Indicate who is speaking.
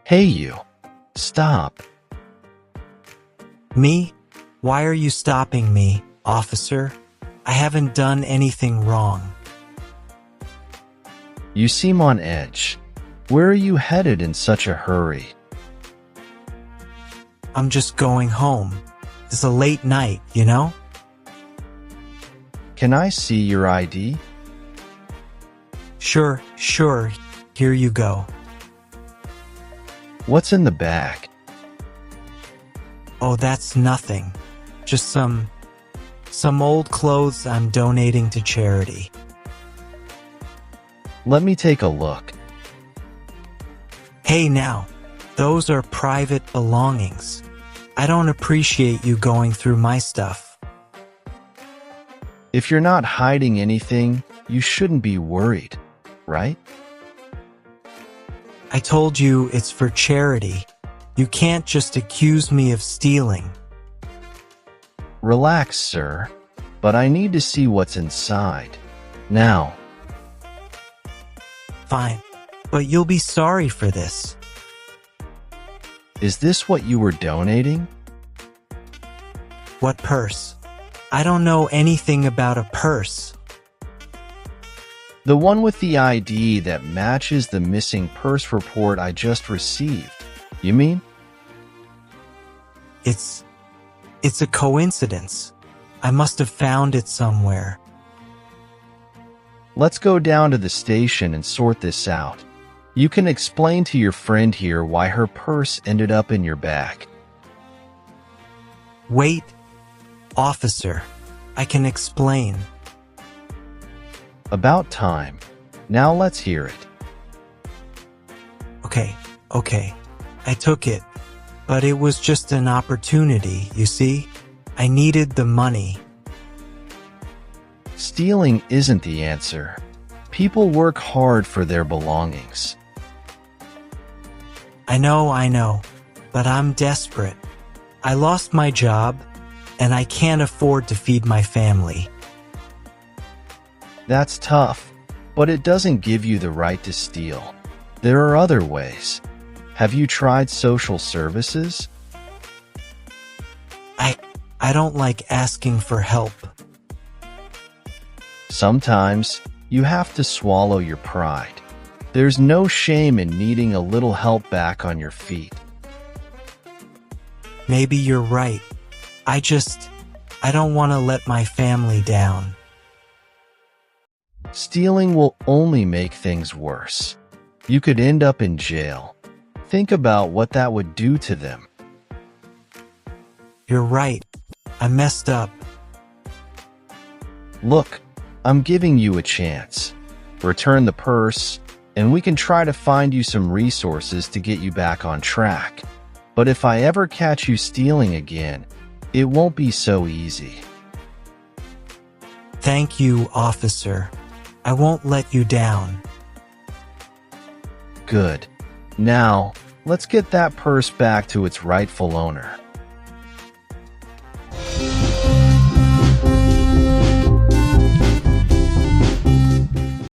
Speaker 1: Hey you, stop.
Speaker 2: Me? Why are you stopping me, officer? I haven't done anything wrong.
Speaker 1: You seem on edge. Where are you headed in such a hurry?
Speaker 2: I'm just going home. It's a late night, you know?
Speaker 1: Can I see your ID?
Speaker 2: Sure. Here you go.
Speaker 1: What's in the bag?
Speaker 2: Oh, that's nothing. Just some old clothes I'm donating to charity.
Speaker 1: Let me take a look.
Speaker 2: Hey now, those are private belongings. I don't appreciate you going through my stuff.
Speaker 1: If you're not hiding anything, you shouldn't be worried, right?
Speaker 2: I told you it's for charity. You can't just accuse me of stealing.
Speaker 1: Relax, sir, but I need to see what's inside. Now.
Speaker 2: Fine, but you'll be sorry for this.
Speaker 1: Is this what you were donating?
Speaker 2: What purse? I don't know anything about a purse.
Speaker 1: The one with the ID that matches the missing purse report I just received. You mean?
Speaker 2: It's a coincidence. I must have found it somewhere.
Speaker 1: Let's go down to the station and sort this out. You can explain to your friend here why her purse ended up in your bag.
Speaker 2: Wait, officer. I can explain.
Speaker 1: About time. Now let's hear it.
Speaker 2: Okay. I took it, but it was just an opportunity, you see? I needed the money.
Speaker 1: Stealing isn't the answer. People work hard for their belongings.
Speaker 2: I know, but I'm desperate. I lost my job, and I can't afford to feed my family.
Speaker 1: That's tough, but it doesn't give you the right to steal. There are other ways. Have you tried social services?
Speaker 2: I don't like asking for help.
Speaker 1: Sometimes you have to swallow your pride. There's no shame in needing a little help back on your feet.
Speaker 2: Maybe you're right. I don't want to let my family down.
Speaker 1: Stealing will only make things worse. You could end up in jail. Think about what that would do to them.
Speaker 2: You're right. I messed up.
Speaker 1: Look, I'm giving you a chance. Return the purse, and we can try to find you some resources to get you back on track. But if I ever catch you stealing again, it won't be so easy.
Speaker 2: Thank you, officer. I won't let you down.
Speaker 1: Good. Now, let's get that purse back to its rightful owner.